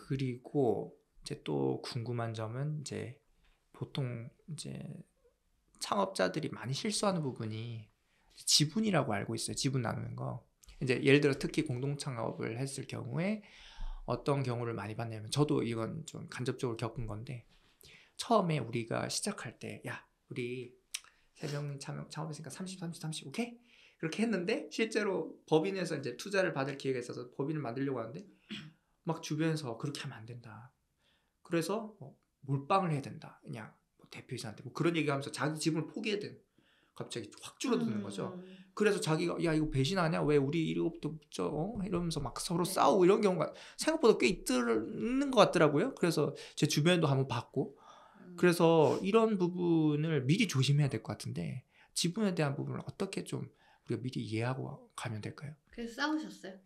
그리고 이제 또 궁금한 점은 이제 보통 이제 창업자들이 많이 실수하는 부분이 지분이라고 알고 있어요. 지분 나누는 거. 이제 예를 들어 특히 공동 창업을 했을 경우에 어떤 경우를 많이 봤냐면, 저도 이건 좀 간접적으로 겪은 건데, 처음에 우리가 시작할 때 야 우리 3명 창업했으니까 30, 30, 30 오케이? 그렇게 했는데 실제로 법인에서 이제 투자를 받을 기회가 있어서 법인을 만들려고 하는데 막 주변에서 그렇게 하면 안 된다. 그래서 몰빵을 해야 된다. 그냥 뭐 대표이사한테 뭐 그런 얘기하면서 자기 지분을 포기해야 돼. 갑자기 확 줄어드는 거죠. 그래서 자기가 야 이거 배신하냐? 왜 우리 이거부터 묻죠? 이러면서 막 서로 네. 싸우고 이런 경우가 생각보다 꽤 있는 것 같더라고요. 그래서 제 주변에도 한번 봤고, 그래서 이런 부분을 미리 조심해야 될 것 같은데, 지분에 대한 부분을 어떻게 좀 우리가 미리 이해하고 가면 될까요? 그래서 싸우셨어요?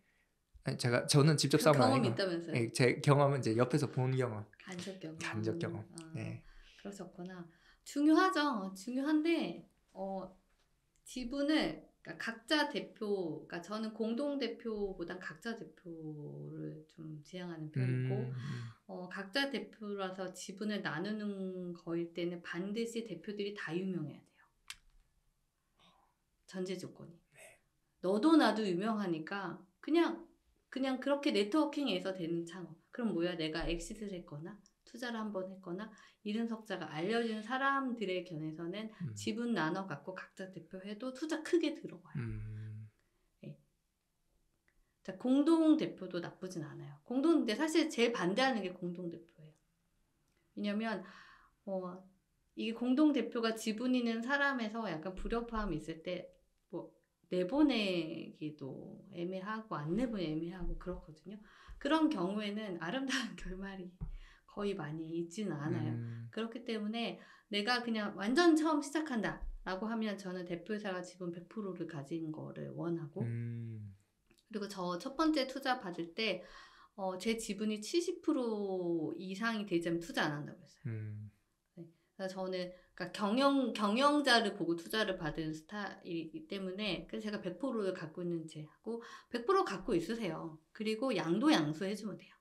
아니, 저는 직접 싸운 건 경험이 아니고, 있다면서요? 예, 제 경험은 이제 옆에서 본 경험, 간접 경험. 간접 경험. 네. 그러셨구나. 중요하죠. 중요한데 지분을 그러니까 각자 대표, 그러니까 저는 공동 대표보단 각자 대표를 좀 지향하는 편이고, 각자 대표라서 지분을 나누는 거일 때는 반드시 대표들이 다 유명해야 돼요. 전제 조건이. 너도 나도 유명하니까 그냥 그렇게 네트워킹에서 되는 창업. 그럼 뭐야? 내가 엑시트를 했거나 투자를 한번 했거나 이른 석자가 알려진 사람들의 견해서는 지분 나눠 갖고 각자 대표해도 투자 크게 들어와요. 네. 자, 공동 대표도 나쁘진 않아요. 근데 사실 제일 반대하는 게 공동 대표예요. 왜냐면 이게 공동 대표가 지분 있는 사람에서 약간 불협화음이 있을 때 뭐 내보내기도 애매하고 안 내보내 애매하고 그렇거든요. 그런 경우에는 아름다운 결말이 거의 많이 있지는 않아요. 그렇기 때문에 내가 그냥 완전 처음 시작한다 라고 하면 저는 대표이사가 지분 100%를 가진 거를 원하고, 그리고 저 첫 번째 투자 받을 때 제 지분이 70% 이상이 되자면 투자 안 한다고 했어요. 네. 그래서 저는 그러니까 경영자를 보고 투자를 받은 스타일이기 때문에 그래서 제가 100%를 갖고 있는지 하고 100% 갖고 있으세요. 그리고 양도 해주면 돼요.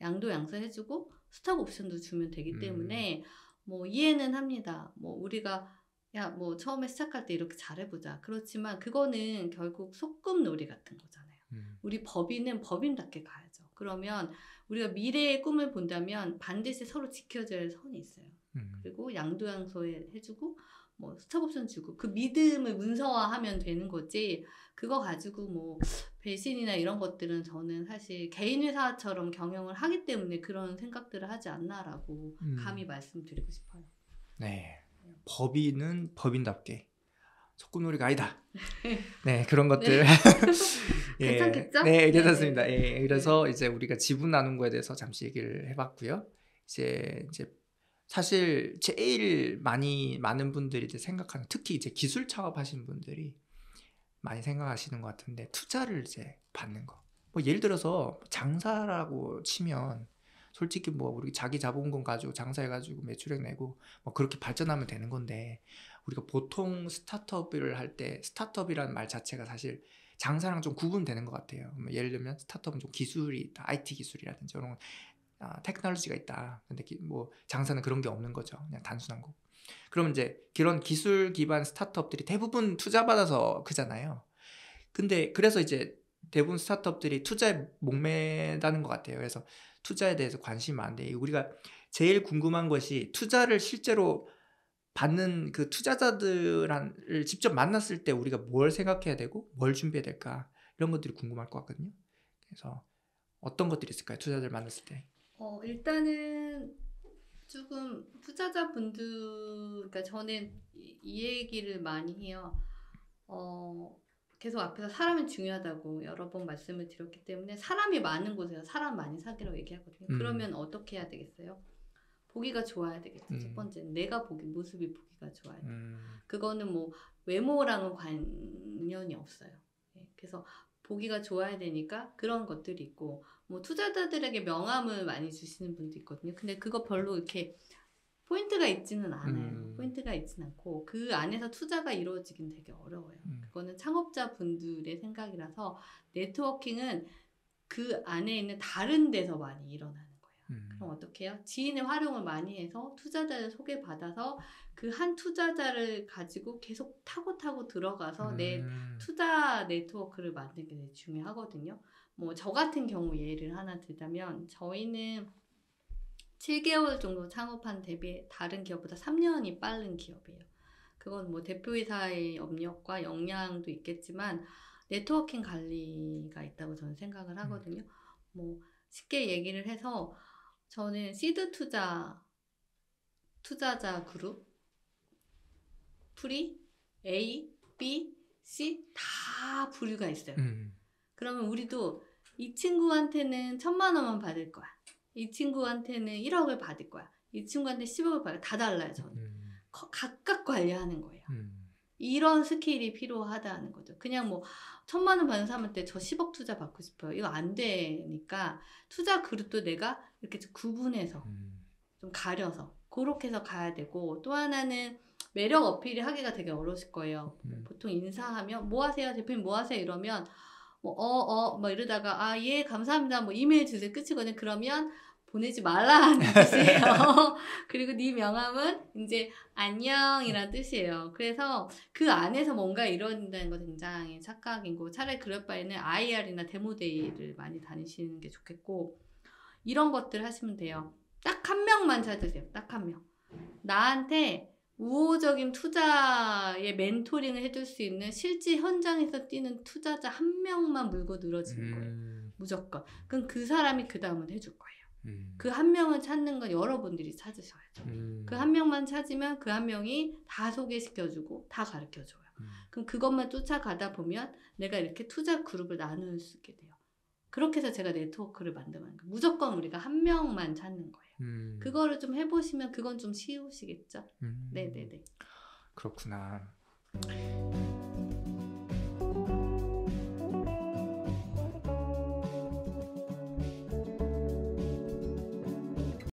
양도 해주고 스톡 옵션도 주면 되기 때문에 뭐 이해는 합니다. 뭐 우리가 야 뭐 처음에 시작할 때 이렇게 잘해보자. 그렇지만 그거는 결국 소꿉놀이 같은 거잖아요. 우리 법인은 법인답게 가야죠. 그러면 우리가 미래의 꿈을 본다면 반드시 서로 지켜줘야 할 선이 있어요. 그리고 양도양소에 해주고 뭐 스톡옵션 주고 그 믿음을 문서화하면 되는 거지, 그거 가지고 뭐 배신이나 이런 것들은 저는 사실 개인 회사처럼 경영을 하기 때문에 그런 생각들을 하지 않나라고 감히 말씀드리고 싶어요. 네. 법인은 법인답게, 소꿉놀이가 아니다. 네, 그런 것들. 네. 예. 괜찮겠죠? 네, 괜찮습니다. 네. 예, 그래서 이제 우리가 지분 나눈 거에 대해서 잠시 얘기를 해봤고요. 이제 사실 제일 많은 분들이 이제 생각하는, 특히 이제 기술 창업하시는 분들이 많이 생각하시는 것 같은데, 투자를 이제 받는 거. 뭐 예를 들어서 장사라고 치면 솔직히 뭐 우리 자기 자본금 가지고 장사해가지고 매출액 내고 뭐 그렇게 발전하면 되는 건데, 우리가 보통 스타트업을 할 때 스타트업이라는 말 자체가 사실 장사랑 좀 구분되는 것 같아요. 뭐 예를 들면 스타트업은 좀 기술이 있다, IT 기술이라든지 이런 테크놀로지가 있다. 근데 뭐 장사는 그런 게 없는 거죠. 그냥 단순한 거. 그러면 이제 그런 기술 기반 스타트업들이 대부분 투자 받아서 그잖아요. 근데 그래서 이제 대부분 스타트업들이 투자에 목매다는 것 같아요. 그래서 투자에 대해서 관심이 많은데, 우리가 제일 궁금한 것이 투자를 실제로 받는 그 투자자들을 직접 만났을 때 우리가 뭘 생각해야 되고 뭘 준비해야 될까, 이런 것들이 궁금할 것 같거든요. 그래서 어떤 것들이 있을까요? 투자자들 만났을 때. 일단은 조금 투자자분들, 그러니까 저는 이 얘기를 많이 해요. 계속 앞에서 사람이 중요하다고 여러 번 말씀을 드렸기 때문에 사람이 많은 곳에서 사람 많이 사귀라고 얘기하거든요. 그러면 어떻게 해야 되겠어요? 보기가 좋아야 되겠죠. 첫 번째는 내가 모습이 보기가 좋아야 돼요. 그거는 뭐 외모랑은 관련이 없어요. 네. 그래서 보기가 좋아야 되니까 그런 것들이 있고, 뭐 투자자들에게 명함을 많이 주시는 분도 있거든요. 근데 그거 별로 이렇게 포인트가 있지는 않아요. 포인트가 있지는 않고 그 안에서 투자가 이루어지긴 되게 어려워요. 그거는 창업자분들의 생각이라서 네트워킹은 그 안에 있는 다른 데서 많이 일어나는 거예요. 그럼 어떻게 해요? 지인의 활용을 많이 해서 투자자를 소개받아서 그 한 투자자를 가지고 계속 타고 들어가서 내 투자 네트워크를 만드는 게 되게 중요하거든요. 뭐 저 같은 경우 예를 하나 들자면 저희는 7개월 정도 창업한 대비 다른 기업보다 3년이 빠른 기업이에요. 그건 뭐 대표이사의 업력과 역량도 있겠지만 네트워킹 관리가 있다고 저는 생각을 하거든요. 뭐 쉽게 얘기를 해서 저는 시드 투자자 그룹 프리 A, B, C 다 부류가 있어요. 그러면 우리도 이 친구한테는 1,000만 원만 받을 거야. 이 친구한테는 1억을 받을 거야. 이 친구한테 10억을 받을 거야. 다 달라요, 저는. 각각 관리하는 거예요. 이런 스킬이 필요하다는 거죠. 그냥 뭐 1,000만 원 받는 사람한테 저 10억 투자 받고 싶어요. 이거 안 되니까 투자 그룹도 내가 이렇게 좀 구분해서 좀 가려서 그렇게 해서 가야 되고, 또 하나는 매력 어필이 하기가 되게 어려우실 거예요. 보통 인사하면 뭐 하세요? 대표님 뭐 하세요? 이러면 뭐 이러다가 예 감사합니다 뭐 이메일 주세요 끝이거든요. 그러면 보내지 말라는 뜻이에요. 그리고 네 명함은 이제 안녕이라는 뜻이에요. 그래서 그 안에서 뭔가 이루어진다는 거 굉장히 착각이고, 차라리 그럴 바에는 IR이나 데모데이를 많이 다니시는 게 좋겠고, 이런 것들 하시면 돼요. 딱 한 명만 찾으세요. 딱 한 명. 나한테 우호적인 투자의 멘토링을 해줄 수 있는 실제 현장에서 뛰는 투자자 한 명만 물고 늘어지는 거예요. 무조건. 그럼 그 사람이 그 다음은 해줄 거예요. 그 한 명을 찾는 건 여러분들이 찾으셔야죠. 그 한 명만 찾으면 그 한 명이 다 소개시켜주고 다 가르쳐줘요. 그럼 그것만 쫓아가다 보면 내가 이렇게 투자 그룹을 나눌 수 있게 돼요. 그렇게 해서 제가 네트워크를 만들어가는 거예요. 무조건 우리가 한 명만 찾는 거예요. 그거를 좀 해보시면 그건 좀 쉬우시겠죠? 네네네. 그렇구나.